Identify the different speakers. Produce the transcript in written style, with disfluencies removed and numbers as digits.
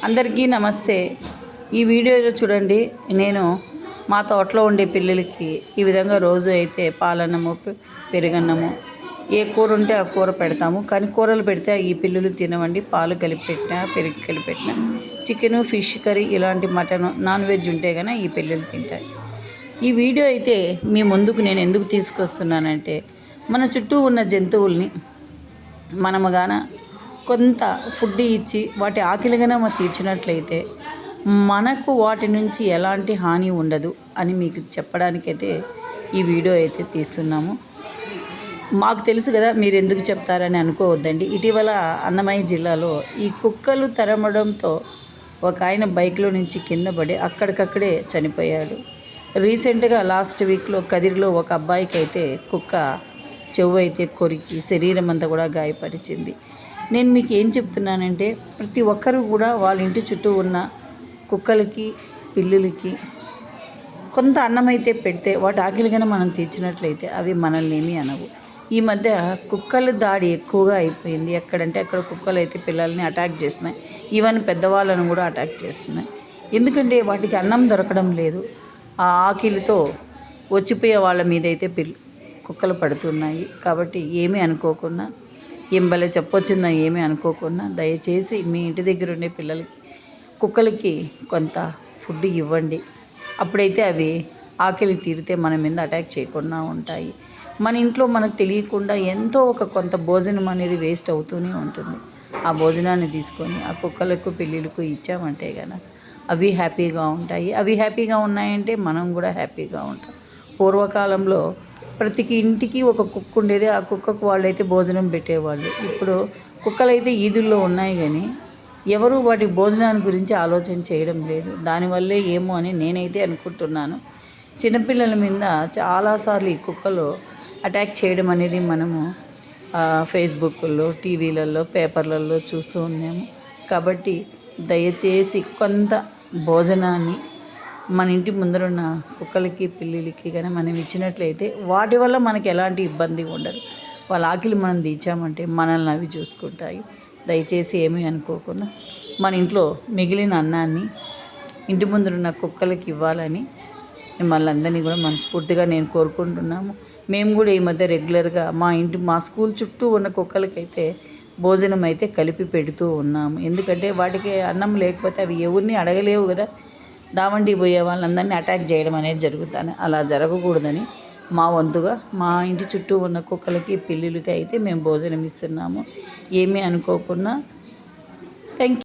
Speaker 1: అందరికీ నమస్తే. ఈ వీడియోలో చూడండి, నేను మా తోటలో ఉండే పిల్లలకి ఈ విధంగా రోజు అయితే పాలన్నము, పెరుగన్నము, ఏ కూర ఉంటే ఆ కూర పెడతాము. కానీ కూరలు పెడితే ఈ పిల్లలు తినవండి. పాలు కలిపి పెట్టినా, పెరుగు కలిపి పెట్టినా, చికెను, ఫిష్ కర్రీ, ఇలాంటి మటన్, నాన్ వెజ్ ఉంటే కనుక ఈ పిల్లలు తింటాయి. ఈ వీడియో అయితే మీ ముందుకు నేను ఎందుకు తీసుకొస్తున్నానంటే, మన చుట్టూ ఉన్న జంతువుల్ని మనము గాన కొంత ఫుడ్ ఇచ్చి వాటి ఆకలిగానే మనం తీర్చినట్లయితే మనకు వాటి నుంచి ఎలాంటి హాని ఉండదు అని మీకు చెప్పడానికైతే ఈ వీడియో అయితే తీస్తున్నాము. మాకు తెలుసు కదా, మీరు ఎందుకు చెప్తారని అనుకోవద్దండి. ఇటీవల అన్నమయ్య జిల్లాలో ఈ కుక్కలు తరమడంతో ఒక ఆయన బైక్లో నుంచి కింద పడి అక్కడికక్కడే చనిపోయాడు. రీసెంట్గా లాస్ట్ వీక్లో కదిరిలో ఒక అబ్బాయికి అయితే కుక్క చెవు అయితే కొరికి శరీరం అంతా కూడా గాయపరిచింది. నేను మీకు ఏం చెప్తున్నానంటే, ప్రతి ఒక్కరూ కూడా వాళ్ళ ఇంటి చుట్టూ ఉన్న కుక్కలకి, పిల్లులకి కొంత అన్నం అయితే పెడితే వాటి ఆకలిగానే మనం తీర్చినట్లయితే అవి మనల్ని ఏమీ అనవు. ఈ మధ్య కుక్కల దాడి ఎక్కువగా అయిపోయింది. ఎక్కడంటే అక్కడ కుక్కలు అయితే పిల్లల్ని అటాక్ చేస్తున్నాయి. ఈవెన్ పెద్దవాళ్ళను కూడా అటాక్ చేస్తున్నాయి. ఎందుకంటే వాటికి అన్నం దొరకడం లేదు. ఆ ఆకలితో వచ్చిపోయే వాళ్ళ మీదైతే కుక్కలు పడుతున్నాయి. కాబట్టి ఏమీ అనుకోకుండా, ఏం భలే చెప్పొచ్చిందో ఏమీ అనుకోకుండా దయచేసి మీ ఇంటి దగ్గర ఉండే పిల్లలకి, కుక్కలకి కొంత ఫుడ్ ఇవ్వండి. అప్పుడైతే అవి ఆకలి తీరితే మన మీద అటాక్ చేయకుండా ఉంటాయి. మన ఇంట్లో మనకు తెలియకుండా ఎంతో కొంత భోజనం అనేది వేస్ట్ అవుతూనే ఉంటుంది. ఆ భోజనాన్ని తీసుకొని ఆ కుక్కలకు, పిల్లులకు ఇచ్చామంటే కనుక అవి హ్యాపీగా ఉంటాయి. అవి హ్యాపీగా ఉన్నాయంటే మనం కూడా హ్యాపీగా ఉంటాం. పూర్వకాలంలో ప్రతి ఇంటికి ఒక కుక్క ఉండేది. ఆ కుక్కకు వాళ్ళైతే భోజనం పెట్టేవాళ్ళు. ఇప్పుడు కుక్కలైతే ఈదుల్లో ఉన్నాయి, కానీ ఎవరు వాటి భోజనాన్ని గురించి ఆలోచన చేయడం లేదు. దానివల్లే ఏమో అని నేనైతే అనుకుంటున్నాను. చిన్నపిల్లల మీద చాలాసార్లు ఈ కుక్కలు అటాక్ చేయడం అనేది మనము ఫేస్బుక్లో, టీవీలలో, పేపర్లలో చూస్తూ ఉన్నాము. కాబట్టి దయచేసి కొంత భోజనాన్ని మన ఇంటి ముందరున్న కుక్కలకి, పిల్లిలకి కానీ మనం ఇచ్చినట్లయితే వాటి వల్ల మనకి ఎలాంటి ఇబ్బంది ఉండదు. వాళ్ళ ఆకలి మనం తీర్చామంటే మనల్ని అవి చూసుకుంటాయి. దయచేసి ఏమీ అనుకోకుండా మన ఇంట్లో మిగిలిన అన్నాన్ని ఇంటి ముందరున్న కుక్కలకి ఇవ్వాలని మిమ్మల్ని అందరినీ కూడా మనస్ఫూర్తిగా నేను కోరుకుంటున్నాము. మేము కూడా ఈ మధ్య రెగ్యులర్గా మా స్కూల్ చుట్టూ ఉన్న కుక్కలకైతే భోజనం అయితే కలిపి పెడుతూ ఉన్నాము. ఎందుకంటే వాటికి అన్నం లేకపోతే అవి ఎవరిని అడగలేవు కదా. దావండి పోయే వాళ్ళందరినీ అటాక్ చేయడం అనేది జరుగుతాను. అలా జరగకూడదని మా వంతుగా మా ఇంటి చుట్టూ ఉన్న కుక్కలకి, పిల్లులకి అయితే మేము భోజనం ఇస్తున్నాము. ఏమీ అనుకోకుండా. Thank you.